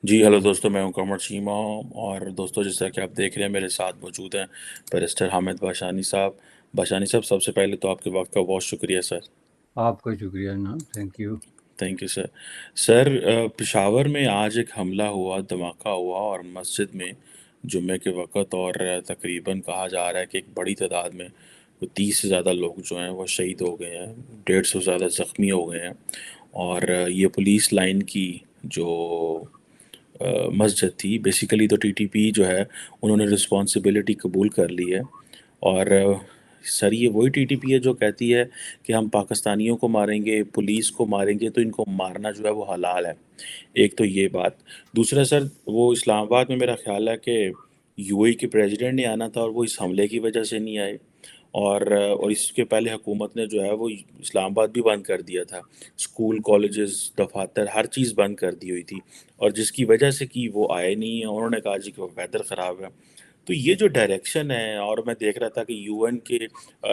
جی hello دوستوں، میں ہوں قمر چیمہ، اور دوستوں جیسا کہ آپ دیکھ رہے ہیں میرے ساتھ موجود ہیں بیرسٹر حامد باشانی صاحب۔ باشانی صاحب، سب سے پہلے تو آپ کے وقت کا بہت شکریہ سر۔ آپ کا شکریہ جناب، thank you. Thank you sir. Sir, Peshawar میں آج ایک حملہ ہوا، دھماکہ ہوا، اور مسجد میں جمعے کے وقت، اور تقریباً کہا جا رہا ہے کہ ایک بڑی تعداد میں 30 سے زیادہ لوگ جو ہیں وہ شہید ہو گئے ہیں، 150 سے زیادہ زخمی ہو گئے ہیں۔ اور یہ پولیس لائن کی جو مسجد تھی، بیسیکلی تو ٹی ٹی پی جو ہے انہوں نے رسپانسبلٹی قبول کر لی ہے۔ اور سر، یہ وہی ٹی ٹی پی ہے جو کہتی ہے کہ ہم پاکستانیوں کو ماریں گے، پولیس کو ماریں گے، تو ان کو مارنا جو ہے وہ حلال ہے۔ ایک تو یہ بات۔ دوسرا سر، وہ اسلام آباد میں میرا خیال ہے کہ یو اے کے پریزیڈنٹ نے آنا تھا، اور وہ اس حملے کی وجہ سے نہیں آئے۔ اور اس کے پہلے حکومت نے جو ہے وہ اسلام آباد بھی بند کر دیا تھا، اسکول، کالجز، دفاتر، ہر چیز بند کر دی ہوئی تھی، اور جس کی وجہ سے کہ وہ آئے نہیں ہیں۔ انہوں نے کہا جی کہ وہ ویدر خراب ہے۔ تو یہ جو ڈائریکشن ہے، اور میں دیکھ رہا تھا کہ یو این کے،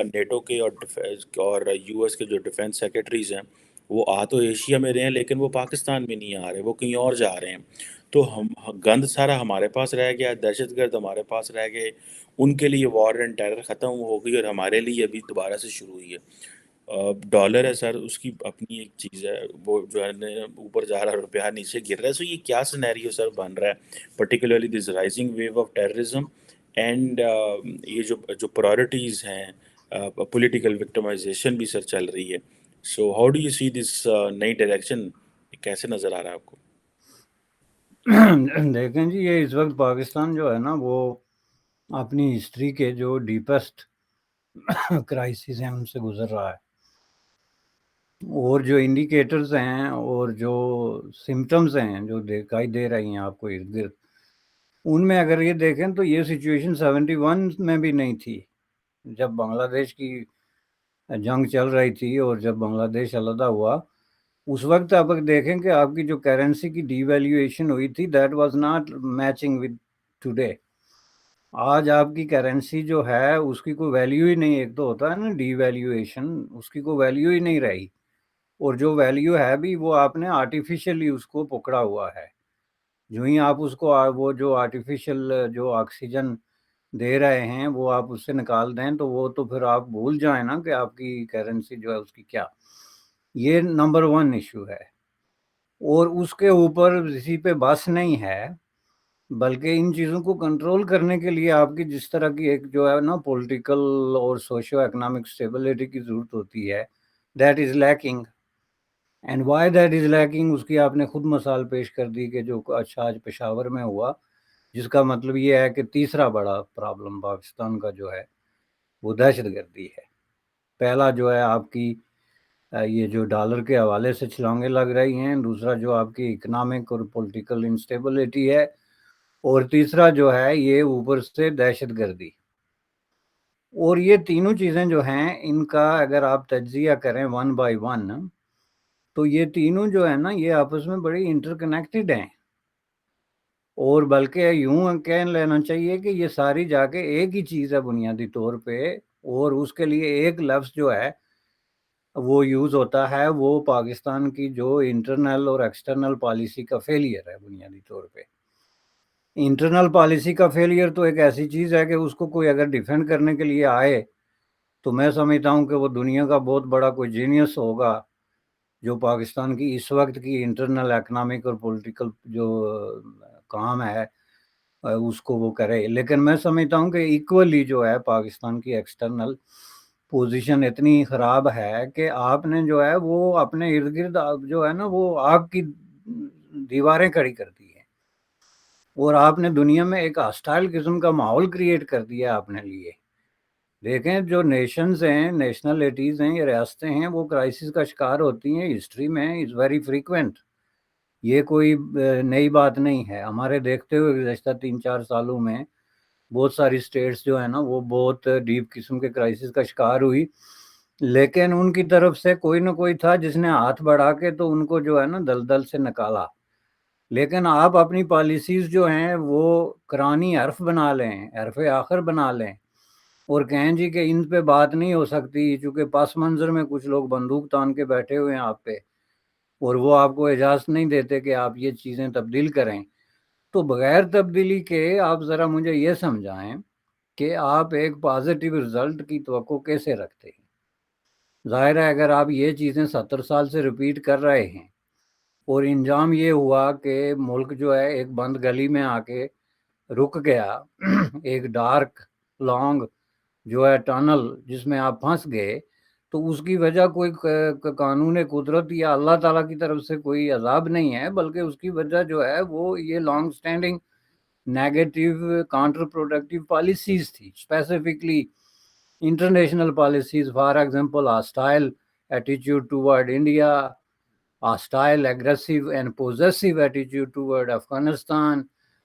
نیٹو کے، اور یو ایس کے جو ڈیفنس سیکرٹریز ہیں، وہ آ تو ایشیا میں رہے ہیں لیکن وہ پاکستان میں نہیں آ رہے، وہ کہیں اور جا رہے ہیں۔ تو ہم گند سارا ہمارے پاس رہ گیا، دہشت گرد ہمارے پاس رہ گئے، ان کے لیے وار اینڈ ٹیرر ختم ہو گئی، اور ہمارے لیے ابھی دوبارہ سے شروع ہوئی ہے۔ ڈالر ہے سر، اس کی اپنی ایک چیز ہے، وہ جو ہے اوپر جا رہا ہے، روپیہ نیچے گر رہا ہے۔ سو یہ کیا سینیریو سر بن رہا ہے، particularly this rising wave of terrorism, and یہ جو پرائرٹیز ہیں، پولیٹیکل وکٹمائزیشن بھی سر چل رہی ہے۔ سو ہاؤ ڈو یو سی دس نئی ڈائریکشن، کیسے نظر آ رہا ہے آپ کو؟ دیکھیں جی، یہ اس وقت پاکستان جو ہے نا، وہ اپنی ہسٹری کے جو ڈیپسٹ کرائسس ہیں ان سے گزر رہا ہے، اور جو انڈیکیٹرز ہیں اور جو سمٹمز ہیں جو دکھائی دے رہی ہیں آپ کو ارد گرد، ان میں اگر یہ دیکھیں تو یہ سچویشن 71 میں بھی نہیں تھی، جب بنگلہ دیش کی جنگ چل رہی تھی اور جب بنگلہ دیش علیحدہ ہوا، اس وقت آپ دیکھیں کہ آپ کی جو کرنسی کی ڈی ویلیویشن ہوئی تھی، that was not matching with today. آج آپ کی کرنسی جو ہے اس کی کوئی ویلیو ہی نہیں، ایک تو ہوتا ہے نا ڈی ویلیویشن، اس کی کوئی ویلیو ہی نہیں رہی، اور جو ویلیو ہے بھی وہ آپ نے آرٹیفیشلی اس کو پکڑا ہوا ہے۔ جو ہی آپ اس کو وہ جو آرٹیفیشل جو آکسیجن دے رہے ہیں وہ آپ اس سے نکال دیں تو وہ تو پھر آپ بھول جائیں نا کہ آپ کی کرنسی جو ہے اس کی کیا۔ یہ نمبر 1 ایشو ہے، اور اس کے اوپر کسی پہ بس نہیں ہے، بلکہ ان چیزوں کو کنٹرول کرنے کے لیے آپ کی جس طرح کی ایک جو ہے نا پولیٹیکل اور سوشیو اکنامک اسٹیبلٹی کی ضرورت ہوتی ہے، that is leaking. And why that is leaking, اس کی آپ نے خود مثال پیش کر دی کہ جو اچھا آج پشاور میں ہوا، جس کا مطلب یہ ہے کہ تیسرا بڑا پرابلم پاکستان کا جو ہے وہ دہشت گردی ہے۔ پہلا جو ہے آپ کی یہ جو ڈالر کے حوالے سے چھلانگیں لگ رہی ہیں، دوسرا جو آپ کی اکنامک اور پولیٹیکل انسٹیبلٹی ہے، اور تیسرا جو ہے یہ اوپر سے دہشت گردی۔ اور یہ تینوں چیزیں جو ہیں ان کا اگر آپ تجزیہ کریں 1 بائی 1، تو یہ تینوں جو ہے نا یہ آپس میں بڑی انٹر کنیکٹڈ ہیں، اور بلکہ یوں کہہ لینا چاہیے کہ یہ ساری جا کے ایک ہی چیز ہے بنیادی طور پہ، اور اس کے لیے ایک لفظ جو ہے وہ یوز ہوتا ہے، وہ پاکستان کی جو انٹرنل اور ایکسٹرنل پالیسی کا فیلئر ہے بنیادی طور پہ۔ انٹرنل پالیسی کا فیلئر تو ایک ایسی چیز ہے کہ اس کو کوئی اگر ڈیفینڈ کرنے کے لیے آئے تو میں سمجھتا ہوں کہ وہ دنیا کا بہت بڑا کوئی جینیس ہوگا جو پاکستان کی اس وقت کی انٹرنل اکنامک اور پولیٹیکل جو کام ہے اس کو وہ کرے۔ لیکن میں سمجھتا ہوں کہ ایکولی جو ہے پاکستان کی ایکسٹرنل پوزیشن اتنی خراب ہے کہ آپ نے جو ہے وہ اپنے ارد گرد جو ہے نا وہ آگ کی دیواریں کھڑی کر دی ہیں، اور آپ نے دنیا میں ایک ہاسٹائل قسم کا ماحول کریٹ کر دیا اپنے لیے۔ دیکھیں جو نیشنز ہیں، نیشنلٹیز ہیں، یہ ریاستیں ہیں، وہ کرائسس کا شکار ہوتی ہیں، ہسٹری میں از ویری فریکوینٹ، یہ کوئی نئی بات نہیں ہے۔ ہمارے دیکھتے ہوئے گزشتہ 3-4 سالوں میں بہت ساری سٹیٹس جو ہیں نا وہ بہت ڈیپ قسم کے کرائسس کا شکار ہوئی، لیکن ان کی طرف سے کوئی نہ کوئی تھا جس نے ہاتھ بڑھا کے تو ان کو جو ہے نا دلدل سے نکالا۔ لیکن آپ اپنی پالیسیز جو ہیں وہ قرآنی حرف بنا لیں، حرف آخر بنا لیں، اور کہیں جی کہ ان پہ بات نہیں ہو سکتی چونکہ پس منظر میں کچھ لوگ بندوق تان کے بیٹھے ہوئے ہیں آپ پہ، اور وہ آپ کو اجازت نہیں دیتے کہ آپ یہ چیزیں تبدیل کریں۔ تو بغیر تبدیلی کے آپ ذرا مجھے یہ سمجھائیں کہ آپ ایک پازیٹیو رزلٹ کی توقع کیسے رکھتے ہیں؟ ظاہر ہے اگر آپ یہ چیزیں 70 سال سے ریپیٹ کر رہے ہیں اور انجام یہ ہوا کہ ملک جو ہے ایک بند گلی میں آ کے رک گیا، ایک ڈارک لانگ جو ہے ٹنل جس میں آپ پھنس گئے، تو اس کی وجہ کوئی قانون قدرت یا اللہ تعالیٰ کی طرف سے کوئی عذاب نہیں ہے، بلکہ اس کی وجہ جو ہے وہ یہ long standing negative counterproductive policies تھی، specifically international policies, for example hostile attitude toward India, hostile, aggressive and possessive attitude toward Afghanistan,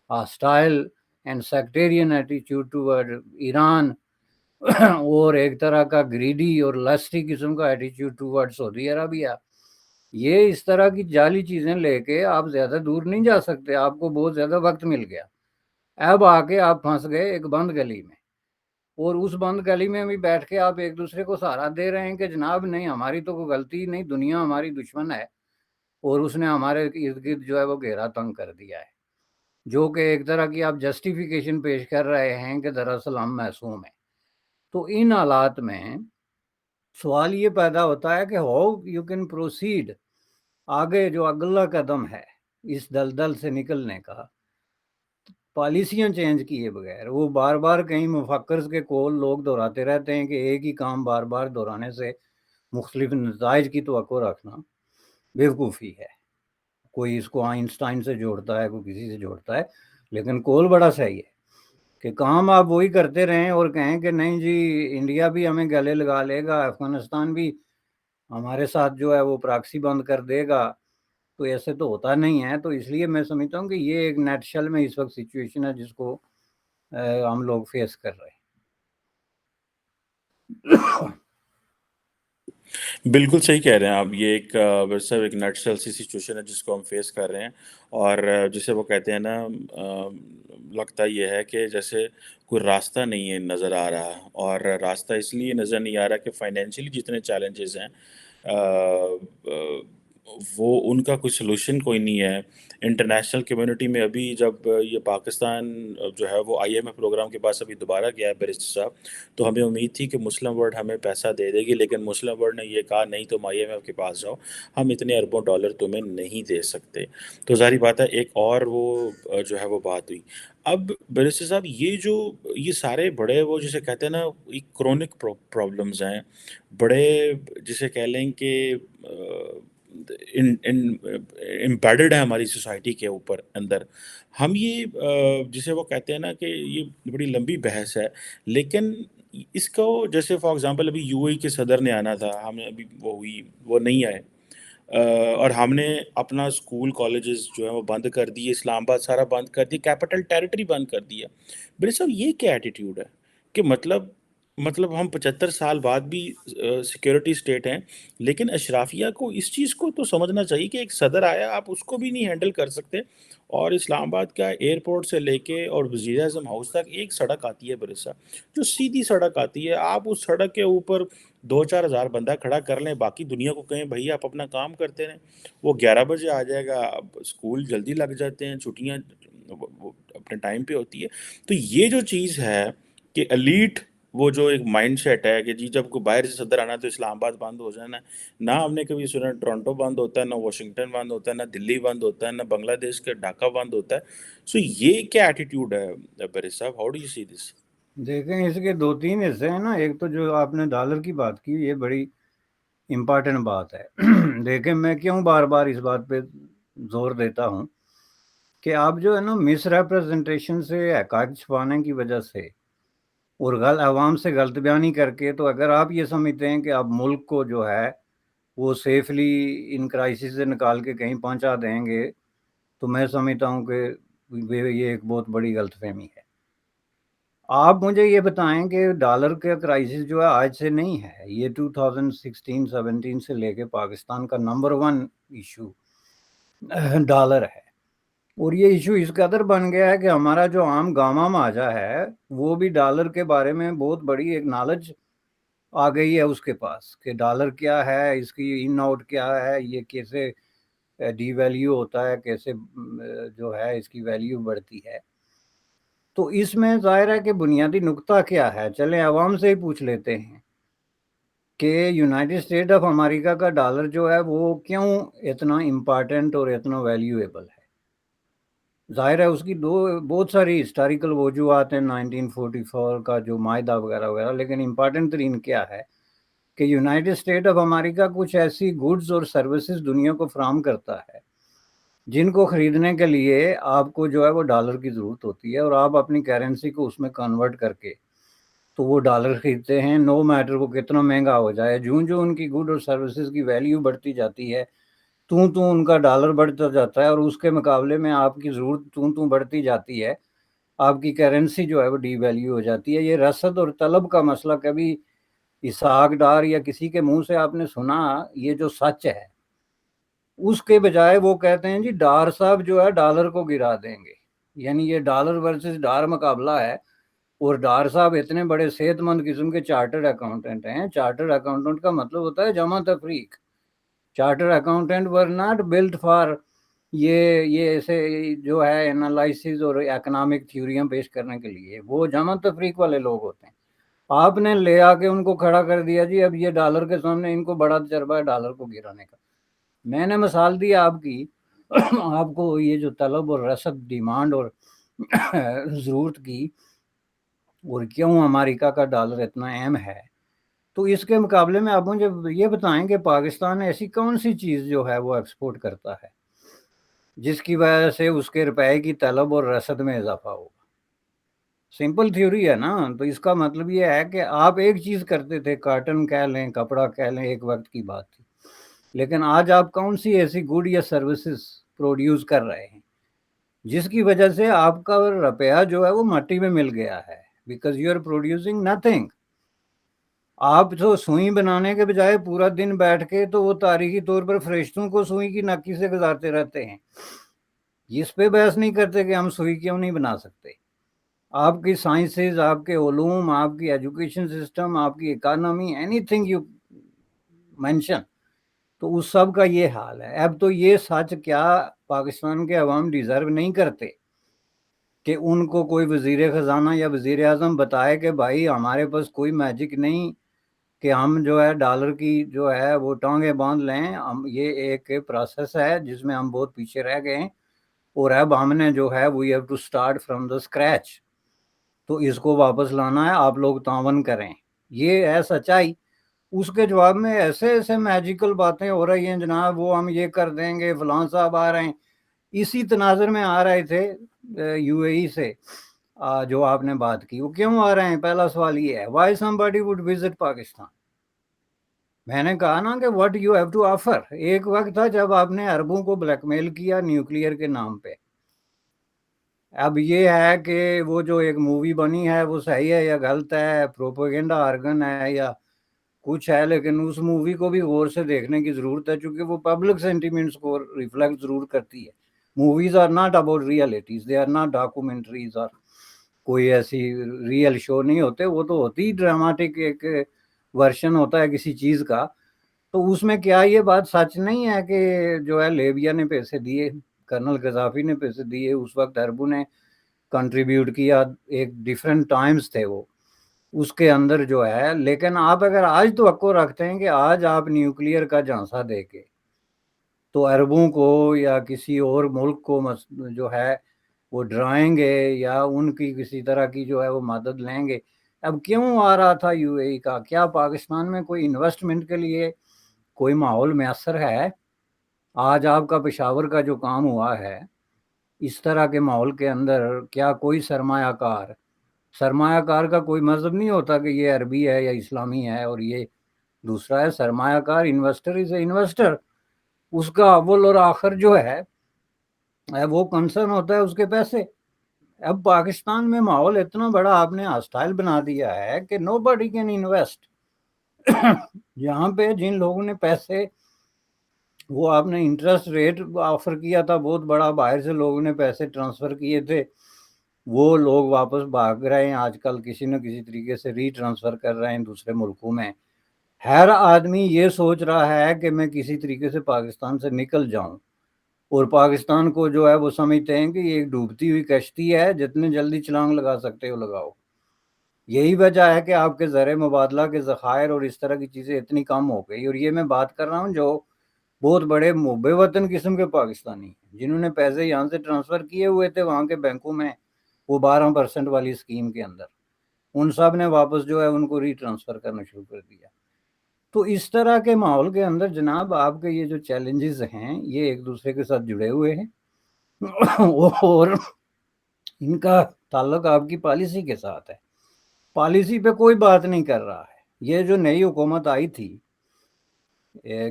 hostile and sectarian attitude toward Iran, اور ایک طرح کا گریڈی اور لسٹی قسم کا ایٹیٹیوڈ ٹوورڈ سعودی عربیہ۔ یہ اس طرح کی جعلی چیزیں لے کے آپ زیادہ دور نہیں جا سکتے، آپ کو بہت زیادہ وقت مل گیا، اب آ کے آپ پھنس گئے ایک بند گلی میں، اور اس بند گلی میں بھی بیٹھ کے آپ ایک دوسرے کو سہارا دے رہے ہیں کہ جناب نہیں ہماری تو کوئی غلطی نہیں، دنیا ہماری دشمن ہے اور اس نے ہمارے ارد گرد جو ہے وہ گھیرا تنگ کر دیا ہے، جو کہ ایک طرح کی آپ جسٹیفیکیشن پیش کر رہے ہیں کہ دراصل ہم معصوم ہیں۔ تو ان حالات میں سوال یہ پیدا ہوتا ہے کہ ہاؤ یو کین پروسیڈ، آگے جو اگلا قدم ہے اس دلدل سے نکلنے کا، پالیسیاں چینج کیے بغیر۔ وہ بار بار کہیں مفکرز کے کول لوگ دہراتے رہتے ہیں کہ ایک ہی کام بار بار دہرانے سے مختلف نتائج کی توقع رکھنا بیوقوفی ہے۔ کوئی اس کو آئنسٹائن سے جوڑتا ہے، کوئی کسی سے جوڑتا ہے، لیکن کول بڑا صحیح ہے کہ کام آپ وہی کرتے رہیں اور کہیں کہ نہیں جی انڈیا بھی ہمیں گلے لگا لے گا، افغانستان بھی ہمارے ساتھ جو ہے وہ پراکسی بند کر دے گا، تو ایسے تو ہوتا نہیں ہے۔ تو اس لیے میں سمجھتا ہوں کہ یہ ایک نیٹ شل میں اس وقت سچویشن ہے جس کو ہم لوگ فیس کر رہے ہیں۔ بالکل صحیح کہہ رہے ہیں آپ، یہ ایک ویسا ایک نیچرل سی سچویشن ہے جس کو ہم فیس کر رہے ہیں، اور جسے وہ کہتے ہیں نا، لگتا یہ ہے کہ جیسے کوئی راستہ نہیں ہے نظر آ رہا، اور راستہ اس لیے نظر نہیں آ رہا کہ فائنینشلی جتنے چیلنجز ہیں وہ ان کا کوئی سلوشن کوئی نہیں ہے۔ انٹرنیشنل کمیونٹی میں ابھی جب یہ پاکستان جو ہے وہ IMF پروگرام کے پاس ابھی دوبارہ گیا ہے بیرسٹر صاحب، تو ہمیں امید تھی کہ مسلم ورلڈ ہمیں پیسہ دے دے گی، لیکن مسلم ورلڈ نے یہ کہا نہیں تم IMF کے پاس جاؤ، ہم اتنے اربوں ڈالر تمہیں نہیں دے سکتے۔ تو ظاہری بات ہے ایک اور وہ جو ہے وہ بات ہوئی۔ اب بیرسٹر صاحب یہ سارے بڑے وہ جسے کہتے ہیں نا کرونک پرابلمز ہیں، بڑے جسے کہہ لیں کہ امپیڈڈ ہے ہماری سوسائٹی کے اوپر اندر۔ ہم یہ جسے وہ کہتے ہیں نا کہ یہ بڑی لمبی بحث ہے، لیکن اس کو جیسے فار ایگزامپل ابھی UAE کے صدر نے آنا تھا، ہمیں ابھی وہ نہیں آئے، اور ہم نے اپنا اسکول کالجز جو ہے وہ بند کر دیے، اسلام آباد سارا بند کر دیا، کیپٹل ٹیریٹری بند کر دیا۔ میرے صاحب یہ کیا ایٹیٹیوڈ ہے کہ مطلب ہم 75 سال بعد بھی سیکیورٹی اسٹیٹ ہیں، لیکن اشرافیہ کو اس چیز کو تو سمجھنا چاہیے کہ ایک صدر آیا آپ اس کو بھی نہیں ہینڈل کر سکتے، اور اسلام آباد کا ایئرپورٹ سے لے کے اور وزیر اعظم ہاؤس تک ایک سڑک آتی ہے برسا، جو سیدھی سڑک آتی ہے، آپ اس سڑک کے اوپر 2-4 ہزار بندہ کھڑا کر لیں، باقی دنیا کو کہیں بھائی آپ اپنا کام کرتے رہیں، وہ 11 بجے آ جائے گا، اب اسکول جلدی لگ جاتے ہیں، چھٹیاں وہ اپنے ٹائم پہ ہوتی ہے۔ تو یہ جو چیز ہے کہ ایلیٹ وہ جو ایک مائنڈ سیٹ ہے کہ جی جب کوئی باہر سے صدر آنا تو اسلام آباد بند ہو جانا ہے، نہ ہم نے کبھی سنا ٹورنٹو بند ہوتا ہے، نہ واشنگٹن بند ہوتا ہے، نہ دلی بند ہوتا ہے، نہ بنگلہ دیش کا ڈھاکہ بند ہوتا ہے۔ سو یہ کیا ایٹیٹیوڈ ہے بری صاحب، ہاؤ ڈو یو سی دس؟ دیکھیں اس کے 2-3 حصے ہیں نا، ایک تو جو آپ نے ڈالر کی بات کی یہ بڑی امپارٹنٹ بات ہے۔ دیکھیں میں کیوں بار بار اس بات پہ زور دیتا ہوں کہ آپ جو ہے نا مس ریپرزنٹیشن سے حقائق چھپانے کی وجہ سے اور عوام سے غلط بیانی کر کے، تو اگر آپ یہ سمجھتے ہیں کہ آپ ملک کو جو ہے وہ سیفلی ان کرائسس سے نکال کے کہیں پہنچا دیں گے، تو میں سمجھتا ہوں کہ یہ ایک بہت بڑی غلط فہمی ہے۔ آپ مجھے یہ بتائیں کہ ڈالر کا کرائسس جو ہے آج سے نہیں ہے، یہ 2016-17 سے لے کے پاکستان کا نمبر 1 ایشو ڈالر ہے، اور یہ ایشو اس قدر بن گیا ہے کہ ہمارا جو عام گاما ماجا ہے وہ بھی ڈالر کے بارے میں بہت بڑی ایک نالج آ گئی ہے اس کے پاس کہ ڈالر کیا ہے، اس کی ان آؤٹ کیا ہے، یہ کیسے ڈی ویلیو ہوتا ہے، کیسے جو ہے اس کی ویلیو بڑھتی ہے. تو اس میں ظاہر ہے کہ بنیادی نقطہ کیا ہے، چلیں عوام سے ہی پوچھ لیتے ہیں کہ یونائٹڈ اسٹیٹ آف امریکہ کا ڈالر جو ہے وہ کیوں اتنا امپارٹنٹ اور اتنا ویلیویبل ہے. ظاہر ہے اس کی بہت ساری ہسٹوریکل وجوہات ہیں، 1944 کا جو معاہدہ وغیرہ وغیرہ، لیکن امپارٹنٹ ترین کیا ہے کہ یونائٹڈ اسٹیٹ آف امریکہ کچھ ایسی گڈز اور سروسز دنیا کو فراہم کرتا ہے جن کو خریدنے کے لیے آپ کو جو ہے وہ ڈالر کی ضرورت ہوتی ہے، اور آپ اپنی کرنسی کو اس میں کنورٹ کر کے تو وہ ڈالر خریدتے ہیں، نو میٹر وہ کتنا مہنگا ہو جائے. جو ان کی گڈ اور سروسز کی ویلیو بڑھتی جاتی ہے تو ان کا ڈالر بڑھتا جاتا ہے، اور اس کے مقابلے میں آپ کی ضرورت بڑھتی جاتی ہے، آپ کی کرنسی جو ہے وہ ڈی ویلیو ہو جاتی ہے. یہ رسد اور طلب کا مسئلہ کبھی اسحاق ڈار یا کسی کے منہ سے آپ نے سنا؟ یہ جو سچ ہے اس کے بجائے وہ کہتے ہیں جی ڈار صاحب جو ہے ڈالر کو گرا دیں گے، یعنی یہ ڈالر ورسز ڈار مقابلہ ہے. اور ڈار صاحب اتنے بڑے صحت مند قسم کے چارٹرڈ اکاؤنٹنٹ ہیں. چارٹرڈ اکاؤنٹنٹ کا مطلب ہوتا ہے جمع تفریق. Chartered accountant were not built for یہ ایسے جو ہے انالائسز اور اکنامک تھیوریاں پیش کرنے کے لیے، وہ جمع تفریق والے لوگ ہوتے ہیں. آپ نے لے آ کے ان کو کھڑا کر دیا جی اب یہ ڈالر کے سامنے ان کو بڑا تجربہ ہے ڈالر کو گرانے کا. میں نے مثال دی آپ کی، آپ کو یہ جو طلب اور رسد، ڈیمانڈ اور ضرورت کی، اور کیوں امریکہ کا ڈالر اتنا اہم ہے، تو اس کے مقابلے میں آپ مجھے یہ بتائیں کہ پاکستان ایسی کون سی چیز جو ہے وہ ایکسپورٹ کرتا ہے جس کی وجہ سے اس کے روپے کی طلب اور رسد میں اضافہ ہوگا؟ سمپل تھیوری ہے نا. تو اس کا مطلب یہ ہے کہ آپ ایک چیز کرتے تھے، کاٹن کہہ لیں، کپڑا کہہ لیں، ایک وقت کی بات تھی، لیکن آج آپ کون سی ایسی گڈ یا سروسز پروڈیوس کر رہے ہیں جس کی وجہ سے آپ کا روپیہ جو ہے وہ مٹی میں مل گیا ہے؟ Because you are producing nothing. آپ تو سوئی بنانے کے بجائے پورا دن بیٹھ کے تو وہ تاریخی طور پر فرشتوں کو سوئی کی ناکی سے گزارتے رہتے ہیں. اس پہ بحث نہیں کرتے کہ ہم سوئی کیوں نہیں بنا سکتے. آپ کی سائنسز، آپ کے علوم، آپ کی ایجوکیشن سسٹم، آپ کی economy, any thing you mention, تو اس سب کا یہ حال ہے. اب تو یہ سچ کیا پاکستان کے عوام ڈیزرو نہیں کرتے کہ ان کو کوئی وزیر خزانہ یا وزیر اعظم بتائے کہ بھائی ہمارے پاس کوئی میجک نہیں کہ ہم جو ہے ڈالر کی جو ہے وہ ٹانگیں باندھ لیں. یہ ایک پروسیس ہے جس میں ہم بہت پیچھے رہ گئے ہیں، اور اب ہم نے جو ہے we have to start from the scratch. تو اس کو واپس لانا ہے، آپ لوگ تعاون کریں. یہ ہے سچائی. اس کے جواب میں ایسے ایسے میجیکل باتیں ہو رہی ہیں جناب، وہ ہم یہ کر دیں گے، فلاں صاحب آ رہے ہیں. اسی تناظر میں آ رہے تھے یو اے ای سے جو آپ نے بات کی. وہ کیوں آ رہے ہیں؟ پہلا سوال یہ ہے، why somebody would visit Pakistan. میں نے کہا نا کہ what you have to offer. ایک وقت تھا جب آپ نے عربوں کو بلیک میل کیا نیوکلیئر کے نام پہ. اب یہ ہے کہ وہ جو ایک مووی بنی ہے وہ صحیح ہے یا غلط ہے، پروپیگنڈا آرگن ہے یا کچھ ہے، لیکن اس مووی کو بھی غور سے دیکھنے کی ضرورت ہے، چونکہ وہ پبلک سینٹیمنٹس کو ریفلیکٹ ضرور کرتی ہے. Movies are not about realities, they are not documentaries, اور کوئی ایسی ریئل شو نہیں ہوتے. وہ تو ہوتی ڈراماٹک ایک ورشن ہوتا ہے کسی چیز کا. تو اس میں کیا یہ بات سچ نہیں ہے کہ جو ہے لیبیا نے پیسے دیے، کرنل قذافی نے پیسے دیے، اس وقت عربوں نے کنٹریبیوٹ کیا، ایک ڈیفرنٹ ٹائمز تھے وہ اس کے اندر جو ہے. لیکن آپ اگر آج توقع رکھتے ہیں کہ آج آپ نیوکلیئر کا جھانسا دے کے تو عربوں کو یا کسی اور ملک کو جو ہے وہ ڈرائیں گے یا ان کی کسی طرح کی جو ہے وہ مدد لیں گے. اب کیوں آ رہا تھا یو اے ای کا؟ کیا پاکستان میں کوئی انویسٹمنٹ کے لیے کوئی ماحول میسر ہے؟ آج آپ کا پشاور کا جو کام ہوا ہے اس طرح کے ماحول کے اندر، کیا کوئی سرمایہ کار کا کوئی مذہب نہیں ہوتا کہ یہ عربی ہے یا اسلامی ہے اور یہ دوسرا ہے؟ سرمایہ کار، انویسٹر از اے انویسٹر. اس کا اول اور آخر جو ہے وہ کنسرن ہوتا ہے اس کے پیسے. اب پاکستان میں ماحول اتنا بڑا آپ نے ہاسٹائل بنا دیا ہے کہ نو بڈی کین انویسٹ. یہاں پہ جن لوگوں نے پیسے، وہ آپ نے انٹرسٹ ریٹ آفر کیا تھا بہت بڑا، باہر سے لوگوں نے پیسے ٹرانسفر کیے تھے، وہ لوگ واپس بھاگ رہے ہیں آج کل، کسی نہ کسی طریقے سے ری ٹرانسفر کر رہے ہیں دوسرے ملکوں میں. ہر آدمی یہ سوچ رہا ہے کہ میں کسی طریقے سے پاکستان سے نکل جاؤں. اور پاکستان کو جو ہے وہ سمجھتے ہیں کہ یہ ایک ڈوبتی ہوئی کشتی ہے، جتنے جلدی چھلانگ لگا سکتے ہو لگاؤ۔ یہی وجہ ہے کہ آپ کے زر مبادلہ کے ذخائر اور اس طرح کی چیزیں اتنی کم ہو گئی۔ اور یہ میں بات کر رہا ہوں جو بہت بڑے محب وطن قسم کے پاکستانی ہیں، جنہوں نے پیسے یہاں سے ٹرانسفر کیے ہوئے تھے وہاں کے بینکوں میں، وہ 12% والی اسکیم کے اندر، ان سب نے واپس جو ہے ان کو ری ٹرانسفر کرنا شروع کر دیا۔ تو اس طرح کے ماحول کے اندر جناب آپ کے یہ جو چیلنجز ہیں یہ ایک دوسرے کے ساتھ جڑے ہوئے ہیں اور ان کا تعلق آپ کی پالیسی کے ساتھ ہے۔ پالیسی پہ کوئی بات نہیں کر رہا ہے۔ یہ جو نئی حکومت آئی تھی،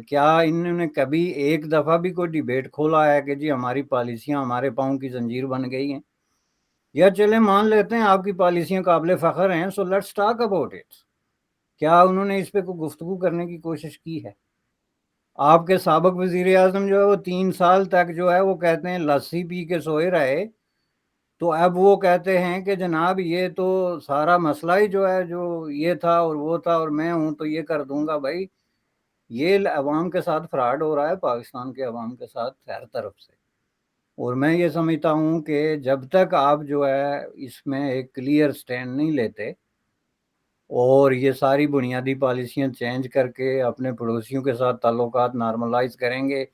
کیا انہوں نے کبھی ایک دفعہ بھی کوئی ڈیبیٹ کھولا ہے کہ جی ہماری پالیسیاں ہمارے پاؤں کی زنجیر بن گئی ہیں؟ یا چلے مان لیتے ہیں آپ کی پالیسیاں قابل فخر ہیں، so let's talk about it. کیا انہوں نے اس پہ کوئی گفتگو کرنے کی کوشش کی ہے؟ آپ کے سابق وزیر اعظم جو ہے وہ 3 سال تک جو ہے وہ کہتے ہیں لسی پی کے سوئے رہے، تو اب وہ کہتے ہیں کہ جناب یہ تو سارا مسئلہ ہی جو ہے جو یہ تھا اور وہ تھا اور میں ہوں تو یہ کر دوں گا۔ بھائی یہ عوام کے ساتھ فراڈ ہو رہا ہے، پاکستان کے عوام کے ساتھ ہر طرف سے۔ اور میں یہ سمجھتا ہوں کہ جب تک آپ جو ہے اس میں ایک کلیئر سٹینڈ نہیں لیتے اور یہ ساری بنیادی پالیسیاں چینج کر کے اپنے پڑوسیوں کے ساتھ تعلقات نارملائز کریں گے۔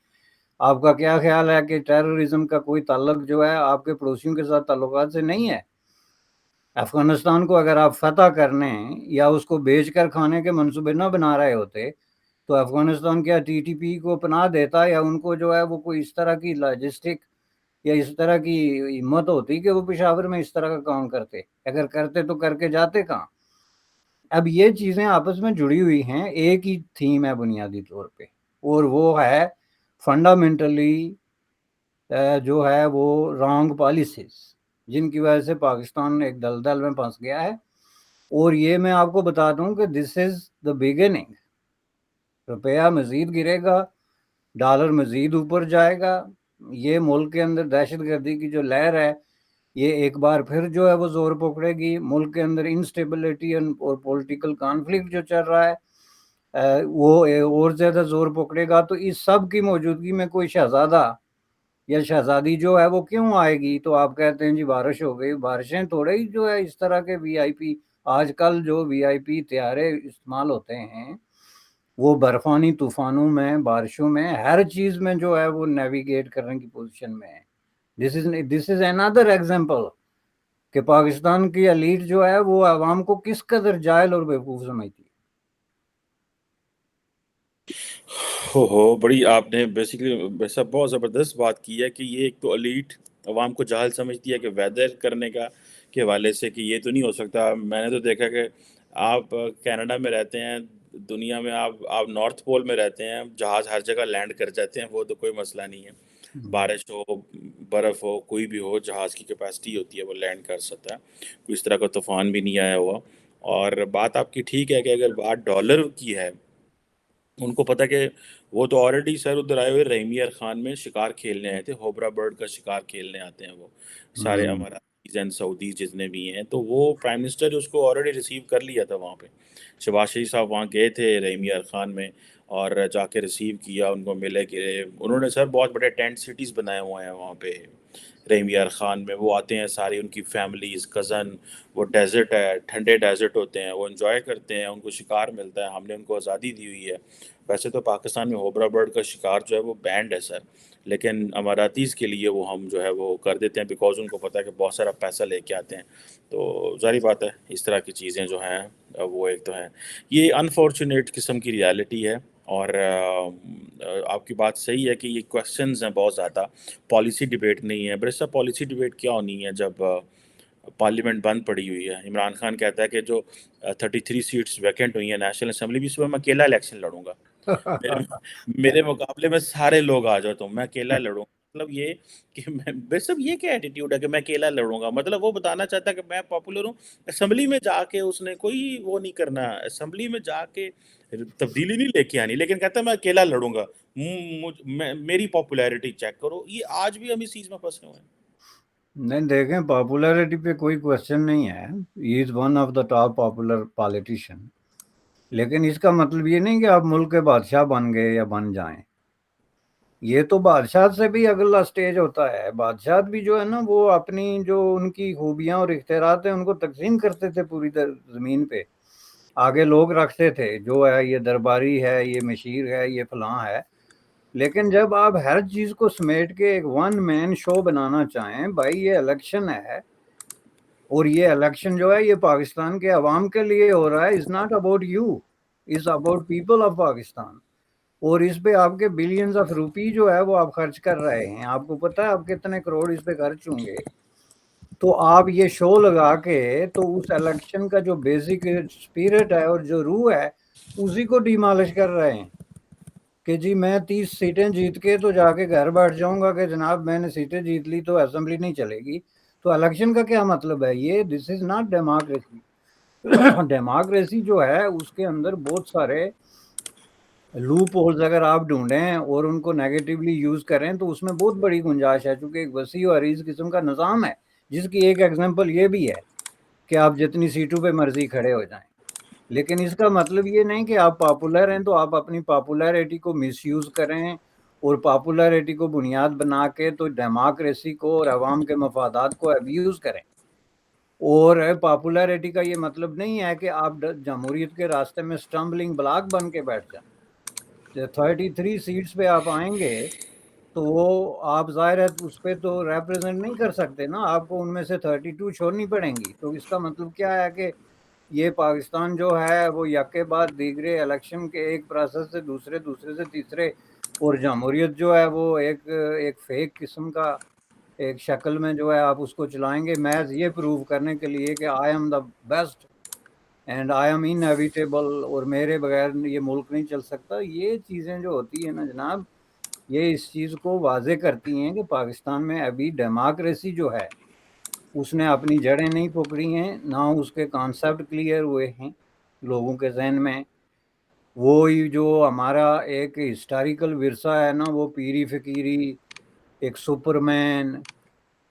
آپ کا کیا خیال ہے کہ ٹیررزم کا کوئی تعلق جو ہے آپ کے پڑوسیوں کے ساتھ تعلقات سے نہیں ہے؟ افغانستان کو اگر آپ فتح کرنے یا اس کو بیچ کر کھانے کے منصوبے نہ بنا رہے ہوتے تو افغانستان کیا ٹی ٹی پی کو پناہ دیتا، یا ان کو جو ہے وہ کوئی اس طرح کی لاجسٹک یا اس طرح کی ہمت ہوتی کہ وہ پشاور میں اس طرح کا کام کرتے؟ اگر کرتے تو کر کے جاتے کہاں؟ اب یہ چیزیں آپس میں جڑی ہوئی ہیں، ایک ہی تھیم ہے بنیادی طور پہ، اور وہ ہے فنڈامنٹلی جو ہے وہ رانگ پالیسیز، جن کی وجہ سے پاکستان ایک دلدل میں پھنس گیا ہے۔ اور یہ میں آپ کو بتا دوں کہ دس از دا بگننگ۔ روپیہ مزید گرے گا، ڈالر مزید اوپر جائے گا، یہ ملک کے اندر دہشت گردی کی جو لہر ہے یہ ایک بار پھر جو ہے وہ زور پکڑے گی، ملک کے اندر انسٹیبلٹی اور پولیٹیکل کانفلکٹ جو چل رہا ہے وہ اور زیادہ زور پکڑے گا۔ تو اس سب کی موجودگی میں کوئی شہزادہ یا شہزادی جو ہے وہ کیوں آئے گی؟ تو آپ کہتے ہیں جی بارش ہو گئی، بارشیں تھوڑے ہی جو ہے اس طرح کے وی آئی پی، آج کل جو وی آئی پی طیارے استعمال ہوتے ہیں وہ برفانی طوفانوں میں، بارشوں میں، ہر چیز میں جو ہے وہ نیویگیٹ کرنے کی پوزیشن میں ہے۔ دس از another example کہ پاکستان کی ایلیٹ جو ہے وہ عوام کو کس قدر جاہل اور بیوقوف سمجھتی ہے۔ بڑی آپ نے بیسیکلی ویسا بہت زبردست بات کی ہے کہ یہ ایک تو ایلیٹ عوام کو جاہل سمجھتی ہے کہ ویدر کرنے کا کے حوالے سے کہ یہ تو نہیں ہو سکتا۔ میں نے تو دیکھا کہ آپ کینیڈا میں رہتے ہیں، دنیا میں آپ نارتھ پول میں رہتے ہیں، جہاز ہر جگہ لینڈ کر جاتے ہیں، وہ تو کوئی مسئلہ نہیں ہے، بارش ہو برف ہو کوئی بھی ہو، جہاز کی کیپیسٹی ہوتی ہے وہ لینڈ کر سکتا ہے، کوئی اس طرح کا طوفان بھی نہیں آیا ہوا۔ اور بات آپ کی ٹھیک ہے کہ اگر بات ڈالر کی ہے، ان کو پتہ کہ وہ تو آلریڈی سر ادھر آئے ہوئے رحیم یار خان میں شکار کھیلنے آئے تھے، ہوبرا برڈ کا شکار کھیلنے آتے ہیں وہ سارے اماراتی اینڈ سعودی جتنے بھی ہیں، تو وہ پرائم منسٹر اس کو آلریڈی ریسیو کر لیا تھا وہاں پہ۔ شہباز شریف صاحب وہاں گئے تھے رحیم یار خان میں اور جا کے ریسیو کیا، ان کو ملے کہ انہوں نے سر بہت بڑے ٹینٹ سٹیز بنائے ہوئے ہیں وہاں پہ رحیم یار خان میں، وہ آتے ہیں ساری ان کی فیملیز کزن، وہ ڈیزرٹ ہے، ٹھنڈے ڈیزرٹ ہوتے ہیں، وہ انجوائے کرتے ہیں، ان کو شکار ملتا ہے، ہم نے ان کو آزادی دی ہوئی ہے۔ ویسے تو پاکستان میں ہوبرا برڈ کا شکار جو ہے وہ بینڈ ہے سر، لیکن اماراتیز کے لیے وہ ہم جو ہے وہ کر دیتے ہیں، بیکاز ان کو پتہ ہے کہ بہت سارا پیسہ لے کے آتے ہیں۔ تو ظاہری بات ہے اس طرح کی چیزیں جو ہیں وہ ایک تو ہیں، یہ انفارچونیٹ قسم کی ریالٹی ہے۔ اور آپ کی بات صحیح ہے کہ یہ کویسچنز ہیں بہت زیادہ، پالیسی ڈیبیٹ نہیں ہے۔ برسا پالیسی ڈیبیٹ کیا ہونی ہے جب پارلیمنٹ بند پڑی ہوئی ہے؟ عمران خان کہتا ہے کہ جو 33 سیٹس ویکنٹ ہوئی ہیں نیشنل اسمبلی بھی، اس میں اکیلا الیکشن لڑوں گا، میرے مقابلے میں سارے لوگ آ جاؤ، تو میں اکیلا لڑوں گا۔ مطلب یہ کہ بے صاحب یہ کیا ایٹیٹیوڈ ہے کہ میں اکیلا لڑوں گا؟ مطلب وہ بتانا چاہتا ہے کہ میں پاپولر ہوں۔ اسمبلی میں جا کے اس نے کوئی وہ نہیں کرنا، اسمبلی میں جا کے تبدیلی نہیں لے کے آنی، لیکن کہتا ہے میں اکیلا لڑوں گا، میری پاپولیرٹی چیک کرو۔ یہ آج بھی ہم اس چیز میں پھنسے ہوئے ہیں۔ نہیں دیکھیں، پاپولیرٹی پہ کوئی کوشچن نہیں ہے، he is one of the top popular politician, لیکن اس کا مطلب یہ نہیں کہ آپ ملک کے بادشاہ بن گئے یا بن جائیں۔ یہ تو بادشاہ سے بھی اگلا سٹیج ہوتا ہے. بادشاہ بھی جو ہے نا وہ اپنی جو ان کی خوبیاں اور اختیارات ہیں ان کو تقسیم کرتے تھے پوری زمین پہ. آگے لوگ رکھتے تھے جو ہے یہ درباری ہے، یہ مشیر ہے، یہ فلاں ہے. لیکن جب آپ ہر چیز کو سمیٹ کے ایک ون مین شو بنانا چاہیں، بھائی یہ الیکشن ہے اور یہ الیکشن جو ہے یہ پاکستان کے عوام کے لیے ہو رہا ہے. Is not about you, is about people of Pakistan. اور اس پہ آپ کے بلینز آف روپی جو ہے وہ آپ خرچ کر رہے ہیں. آپ کو پتا ہے آپ کتنے کروڑ اس پہ خرچ ہوں گے. تو آپ یہ شو لگا کے تو اس الیکشن کا جو بیسک اسپرٹ ہے اور جو روح ہے اسی کو ڈیمالش کر رہے ہیں کہ جی میں 30 سیٹیں جیت کے تو جا کے گھر بیٹھ جاؤں گا کہ جناب میں نے سیٹیں جیت لی تو اسمبلی نہیں چلے گی. تو الیکشن کا کیا مطلب ہے؟ یہ دس از ناٹ ڈیموکریسی. ڈیموکریسی جو ہے اس کے اندر بہت سارے لوپ ہولز اگر آپ ڈھونڈیں اور ان کو نیگیٹولی یوز کریں تو اس میں بہت بڑی گنجائش ہے، چونکہ ایک وسیع و عریض قسم کا نظام ہے جس کی ایک ایگزامپل یہ بھی ہے کہ آپ جتنی سیٹوں پہ مرضی کھڑے ہو جائیں. لیکن اس کا مطلب یہ نہیں کہ آپ پاپولر ہیں تو آپ اپنی پاپولیرٹی کو مس یوز کریں اور پاپولیرٹی کو بنیاد بنا کے تو ڈیموکریسی کو اور عوام کے مفادات کو ابیوز کریں. اور پاپولیرٹی کا یہ مطلب نہیں ہے کہ آپ جمہوریت کے راستے میں اسٹمبلنگ بلاک بن کے بیٹھ جائیں. 33 سیٹس پہ آپ آئیں گے تو وہ آپ ظاہر ہے اس پہ تو ریپرزینٹ نہیں کر سکتے نا، آپ کو ان میں سے 32 چھوڑنی پڑیں گی. تو اس کا مطلب کیا ہے کہ یہ پاکستان جو ہے وہ یکے بعد دیگرے الیکشن کے ایک پروسیس سے دوسرے، دوسرے سے تیسرے، اور جمہوریت جو ہے وہ ایک فیک قسم کا ایک شکل میں جو ہے آپ اس کو چلائیں گے محض یہ پروو کرنے کے لیے کہ I am the best and I am inevitable اور میرے بغیر یہ ملک نہیں چل سکتا. یہ چیزیں جو ہوتی ہیں نا جناب، یہ اس چیز کو واضح کرتی ہیں کہ پاکستان میں ابھی ڈیموکریسی جو ہے اس نے اپنی جڑیں نہیں پکڑی ہیں، نہ اس کے کانسیپٹ کلیئر ہوئے ہیں لوگوں کے ذہن میں. وہی جو ہمارا ایک ہسٹوریکل ورثہ ہے نا، وہ پیری فقیری، ایک سپرمین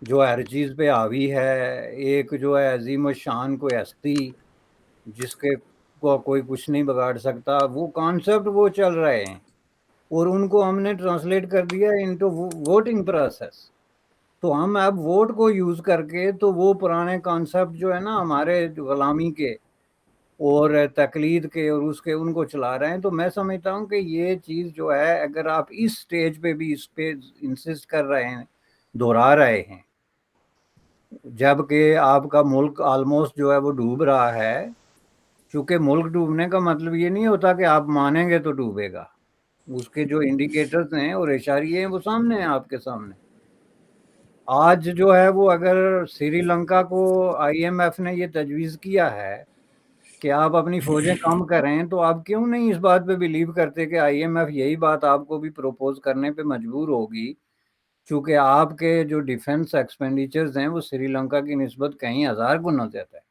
جو ہر چیز پہ حاوی ہے، ایک جو ہے عظیم الشان کوئی ہستی جس کے کو کوئی کچھ نہیں بگاڑ سکتا، وہ کانسیپٹ وہ چل رہے ہیں اور ان کو ہم نے ٹرانسلیٹ کر دیا انٹو ووٹنگ پروسیس. تو ہم اب ووٹ کو یوز کر کے تو وہ پرانے کانسیپٹ جو ہے نا ہمارے غلامی کے اور تقلید کے اور اس کے ان کو چلا رہے ہیں. تو میں سمجھتا ہوں کہ یہ چیز جو ہے اگر آپ اس سٹیج پہ بھی اس پہ انسسٹ کر رہے ہیں، دہرا رہے ہیں، جبکہ آپ کا ملک آلموسٹ جو ہے وہ ڈوب رہا ہے. چونکہ ملک ڈوبنے کا مطلب یہ نہیں ہوتا کہ آپ مانیں گے تو ڈوبے گا. اس کے جو انڈیکیٹرز ہیں اور اشاریے ہیں وہ سامنے ہیں آپ کے سامنے. آج جو ہے وہ اگر سری لنکا کو آئی ایم ایف نے یہ تجویز کیا ہے کہ آپ اپنی فوجیں کم کریں، تو آپ کیوں نہیں اس بات پہ بلیو کرتے کہ آئی ایم ایف یہی بات آپ کو بھی پروپوز کرنے پہ مجبور ہوگی، چونکہ آپ کے جو ڈیفنس ایکسپینڈیچرز ہیں وہ سری لنکا کی نسبت کہیں ہزار گنا زیادہ ہے.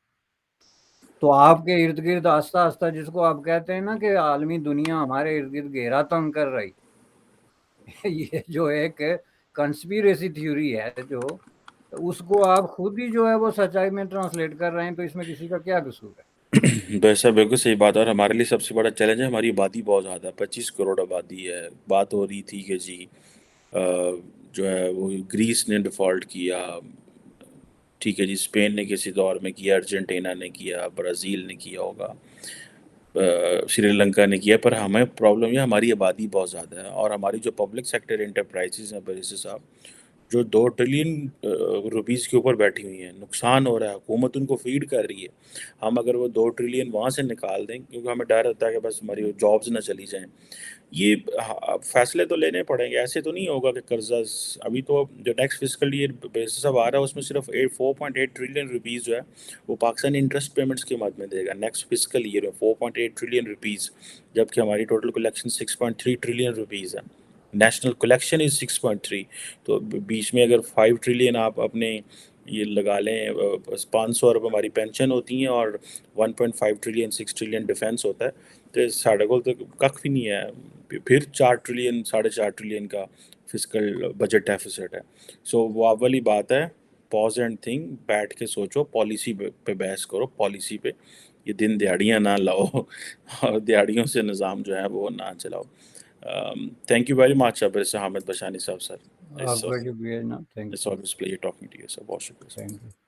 تو آپ کے ارد گرد آہستہ آہستہ جس کو آپ کہتے ہیں نا کہ عالمی دنیا ہمارے ارد گرد گھیرا تنگ کر رہی، یہ جو ایک کنسپیریسی تھیوری ہے جو اس کو آپ خود ہی جو ہے وہ سچائی میں ٹرانسلیٹ کر رہے ہیں، تو اس میں کسی کا کیا قصور ہے؟ ویسا بالکل صحیح بات ہے. اور ہمارے لیے سب سے بڑا چیلنج ہے ہماری آبادی بہت زیادہ ہے، 25 کروڑ آبادی ہے. بات ہو رہی تھی کہ جی جو ہے وہ گریس نے ڈیفالٹ کیا، ٹھیک ہے جی، اسپین نے کسی دور میں کیا، ارجنٹینا نے کیا، برازیل نے کیا ہوگا، سری لنکا نے کیا. پر ہمیں پرابلم یہ ہماری آبادی بہت زیادہ ہے اور ہماری جو پبلک سیکٹر انٹرپرائزز ہیں بریسے صاحب جو 2 ٹریلین روپیز کے اوپر بیٹھی ہوئی ہیں، نقصان ہو رہا ہے، حکومت ان کو فیڈ کر رہی ہے. ہم اگر وہ 2 ٹریلین وہاں سے نکال دیں کیونکہ ہمیں ڈر ہوتا ہے کہ بس ہماری جابز نہ چلی جائیں. یہ فیصلے تو لینے پڑیں گے، ایسے تو نہیں ہوگا کہ قرضہ ابھی تو جو نیکسٹ فسکل ایئر بیسس اب آ رہا ہے اس میں صرف 4.8 ٹریلین روپیز جو ہے وہ پاکستان انٹرسٹ پیمنٹس کے مد میں دے گا نیکسٹ فسکل ایئر میں 4.8 ٹریلین روپیز، جبکہ ہماری ٹوٹل کلیکشن 6.3 ٹریلین روپیز ہے. National collection is 6.3. تو بیچ میں اگر 5 ٹریلین آپ اپنے یہ لگا لیں، 500 ارب ہماری پینشن ہوتی ہیں اور 1.5 ٹریلین 6 ٹریلین ڈیفینس ہوتا ہے، تو ساڑھے کو تو کخ بھی نہیں ہے. پھر 4 ٹریلین 4.5 ٹریلین کا فسکل بجٹ ڈیفیسٹ ہے. سو وہ اولی بات ہے، پاز اینڈ تھنک، بیٹھ کے سوچو، پالیسی پہ بحث کرو، پالیسی پہ. یہ دن دیہڑیاں نہ لاؤ اور دیہڑیوں سے نظام جو ہے وہ نہ چلاؤ. Thank you very much, Barrister Hamid Bashani Saab, sir. آپ کا شکریہ جناب. Thank It's you. always a pleasure talking to you, sir. بہت شکریہ. Thank you.